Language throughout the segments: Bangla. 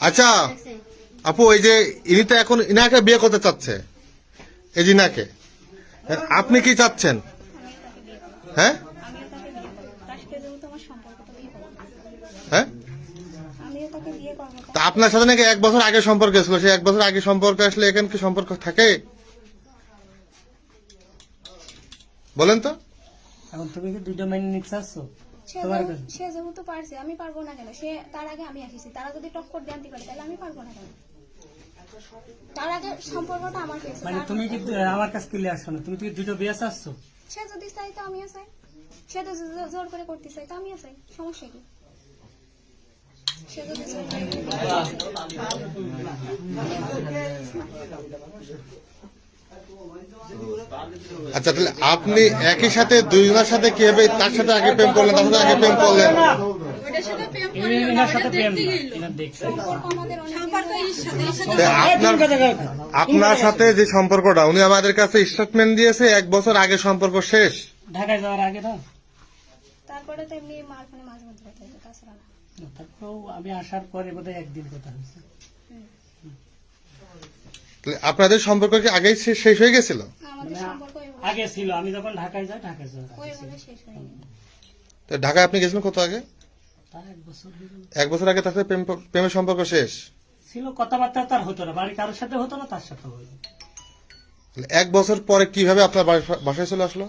আচ্ছা আপু, এই যে ইনি তো এখন ইনাকে বিয়ে করতে চাচ্ছে, এই যে ইনাকে, আপনি কি চাচ্ছেন? হ্যাঁ হ্যাঁ, তা আপনার সাথে নাকি 1 বছর আগে সম্পর্ক ছিল, সেই 1 বছর আগে সম্পর্ক আসলে এখানে কি সম্পর্ক থাকে? বলেন তো। এখন তুমি কি দুইটা মেনে নিতে চাচ্ছো? সে যেহেতু পারছে, আমি পারবো না কেন? সে তার আগে আমি আসিছি, তারা যদি টক্কর দিয়ে আনতে পারে তাহলে আমি পারবো না কেন? তার আগে সম্পর্কটা আমার হয়েছে। মানে তুমি কি আমার কাছে ক্লিয়ার শোনো, তুমি কি দুটো বিয়ে চাচ্ছো? সে যদি চাই তো আমিও চাই, সে তো জোর করে করতে চাই তো আমিও চাই, সমস্যা কি? সে যদি জোর করে আচ্ছা, তাহলে আপনি একই সাথে দুইজনের সাথে কিভাবে, তার সাথে আগে প্রেম করলেন, তার সাথে আগে প্রেম করলেন? এনার সাথে প্রেম না, এনার দেখছে। আপনার সাথে যে সম্পর্কটা, উনি আমাদের কাছে স্টেটমেন্ট দিয়েছে 1 বছর আগে সম্পর্ক শেষ। ঢাকায় যাওয়ার আগে না? তারপরে তো এমনি মার ফোনে মাঝে মধ্যে কথা হতো, তাছাড়া না। তারপরেও আমি আসার পরে বোধহয় একদিন কথা হয়েছে। তাহলে আপনাদের সম্পর্ক কি আগেই শেষ হয়ে গেছিল? আমাদের সম্পর্ক আগে ছিল, আমি যখন ঢাকায় যাই, ঢাকায় যাই ওইভাবে শেষ হয়নি। তো ঢাকায় আপনি গেছিলেন কত আগে? তার 1 বছর হয়ে গেল। 1 বছর আগে তার সাথে প্রেমের সম্পর্ক শেষ ছিল, কথাবার্তা তার হতো না, বাড়ি কারোর সাথে হতো না, তার সাথে হতো। 1 বছর পরে কিভাবে আপনার বাসায় চলে আসলো?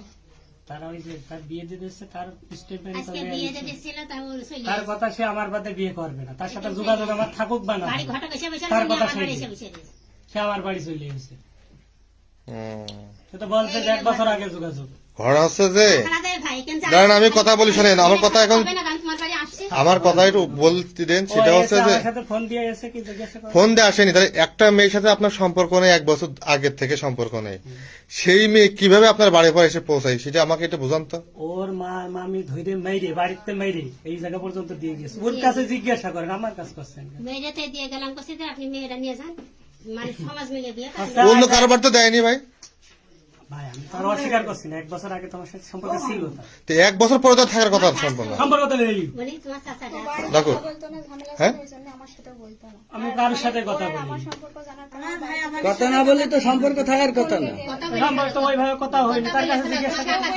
তারা ওই যে তার বিয়ে দিয়ে দিচ্ছে, তার স্টেটমেন্ট, আজকে বিয়ে দিয়ে দিচ্ছিল, তাও চলে তার কথা সে আমার বাদে বিয়ে করবে না, তার সাথে যোগাযোগ আমার থাকুক বা না, বাড়ি ঘটক এসে বসে তার আমি কথা আমার বাড়ি শুনি। এসে বসে রয়েছে। সে আমার বাড়ি চলে এসেছে। হুম। সে তো বলছে যে 1 বছর আগে যোগাযোগ। ঘটনা হচ্ছে যে, আপনাদের ভাই কিন্তু দাঁড়ান আমি কথা বলি, শোনেন আমার কথা এখন, হবে না, কারণ তোমার বাড়ি আসছে। আমার কথা একটু বলতে দেন। ও সেটা হচ্ছে এসে যে আমার সাথে ফোন দিয়ে এসে কি জিজ্ঞাসা করে? ফোন দিয়ে আসেনি, তাহলে একটা মেয়ের সাথে আপনার সম্পর্ক নেই, 1 বছর আগের থেকে সম্পর্ক নেই, সেই মেয়ে কিভাবে আপনার বাড়ি পরে এসে পৌঁছায়, সেটা আমাকে একটু বুঝান তো। ওর মা মামি ধরে মেরে, বাড়িতে মেরে এই জায়গা পর্যন্ত দিয়ে গেছে। ওর কাছে জিজ্ঞাসা করেন, আমার কাছে করছেন কেন? মেয়েরাতে দিয়ে গেলাম, কছি যে আপনি মেয়েরা নিয়ে যান, মানে সমাজ মিলে বিয়ে করছে। আচ্ছা, অন্য কারো বাড়িতে দেয়নি ভাই। ভাই আমি তার অস্বীকার করছি না, 1 বছর আগে তোমার সাথে সম্পর্ক ছিল, তার তো 1 বছর পরে তো থাকার কথা সম্পর্ক। সম্পর্ক তো নেই। বলি তোমার চাচাটা দেখো, বলতো না, ঝামেলা হ্যাঁ? ছিল, ওই জন্য আমার সাথে বলতো না। আমি কারোর সাথে কথা আর বলি আমার সম্পর্ক জানার পর কথা না বললে তো সম্পর্ক থাকার কথা না। সম্পর্ক তো ওইভাবে কথা হয়নি, তার কাছে জিজ্ঞাসা করে আমার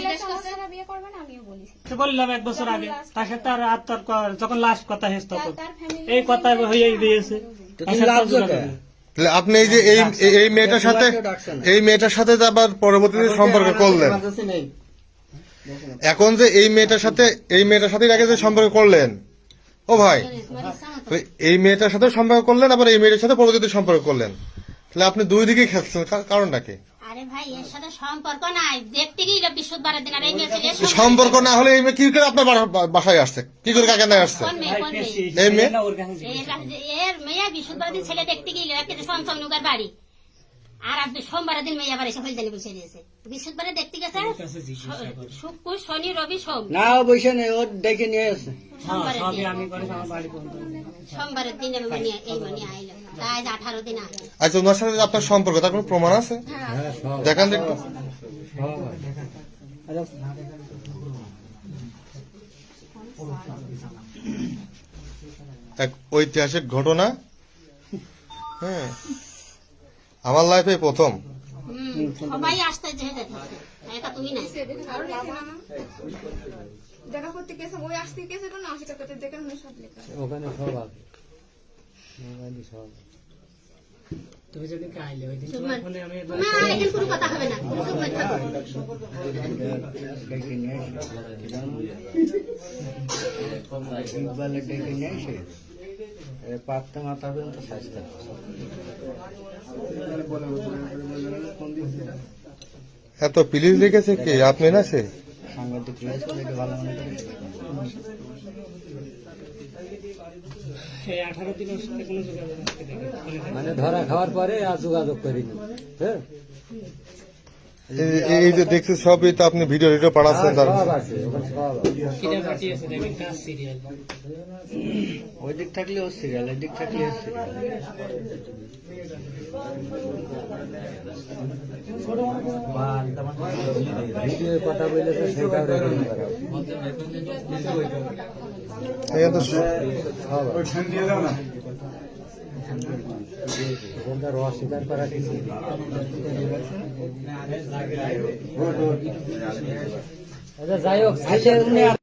ছাড়া বিয়ে করবে না, আমিও বলেছি। তো বললাম 1 বছর আগে, তার সাথে আর আত্মার যখন লাস্ট কথা হয়েছে তখন তার ফ্যামিলি এই কথা হয়ে দিয়েছে। তো তুমি লাভ যোগে তাহলে আপনি এই যে এই মেয়েটার সাথে, এই মেয়েটার সাথে যে আবার পরবর্তীতে সম্পর্ক করলেন, এখন যে এই মেয়েটার সাথে আগে যে সম্পর্ক করলেন, ও ভাই, তোমার ইচ্ছা মতো। তো এই মেয়েটার সাথে সম্পর্ক করলেন, আবার এই মেয়েটার সাথে পরবর্তীতে সম্পর্ক করলেন, তাহলে আপনি দুই দিকেই খেলছেন, কারণটা কি? আরে ভাই, এর সাথে সম্পর্ক নাই, দেখতে গিয়ে বৃহস্পতিবারের দিন, আর এই মেয়ে চলে এসে সম্পর্ক না হলে এই মেয়ে কি করে আপনার বাসায় আসছে, কি করে কাকে না আসছে? কোন মেয়ে, কোন মেয়ে? এই মেয়ে? না, ওর কাছে জিজ্ঞাসা এর কাছে এর মেয়ে বৃহস্পতিবারের দিন ছেলে দেখতে গিয়ে একটা সমসম নৌকার বাড়ি, আর আপনি সোমবারের দিন মেয়ে আবার এসে হলদানি বসে দিয়েছে। বৃহস্পতিবারে দেখতে গেছে, কাছে জিজ্ঞাসা করে। শুক্র শনি রবি সোম, না ও বসে নেই, ওর ডেকে নিয়ে আসে। হ্যাঁ, সবই আমি করে আমার বাড়ি পর্যন্ত। সোমবারের দিন এই মনি আইলো, তাই 18 দিন আগে। আচ্ছা, ওনার সাথে যে আপনার সম্পর্ক, তার কোনো প্রমাণ আছে? দেখান তো একটু। এক ঐতিহাসিক ঘটনা, হ্যাঁ, আমার লাইফে প্রথম। সবাই আসতে যেতে একা তুমি নাই। দেখা করতে গেছে, ওই আসতে গেছে কোনো অস্বীকার করতে, দেখে মনে সব লেখা। ওখানে সব আছে, মোবাইলে সব আছে। তুমি যদি আইলে ওই দিন চুপ তোমার মার। ফোনে আমি না, এখানে কোনো কথা হবে না, চুপ করে থাকো। ডেকে নিয়ে আসে। ইকবালে ডেকে নিয়ে আসে, পাত্তা মাথা পর্যন্ত স্বাস্থ্য এত প্লিজ লিখেছে কি আপনি না সে? সাংবাদিক রয়েছে, দেখে ভালো মনে করে। এই 18 দিন ওর সাথে কোনো যোগাযোগ রাখতে দেখি। মানে ধরা খাওয়ার পরে আর যোগাযোগ করিনি। হ্যাঁ, এই যে দেখছি সবই তো আপনি ভিডিও পাঠাচ্ছেন তার। সব আছে, ওখানে সব আছে। কিটা পাঠিয়েছে দেখেন, কাজ সিরিয়াল। ওই দিক থাকলে ও সিরিয়াল, এই দিক থাকলে ও সিরিয়াল। ভিডিও কথা বলেছে সেটাও রেকর্ডিং করা। এই তো সব আছে। এখন তার অস্বীকার করা কিছু যাই হোক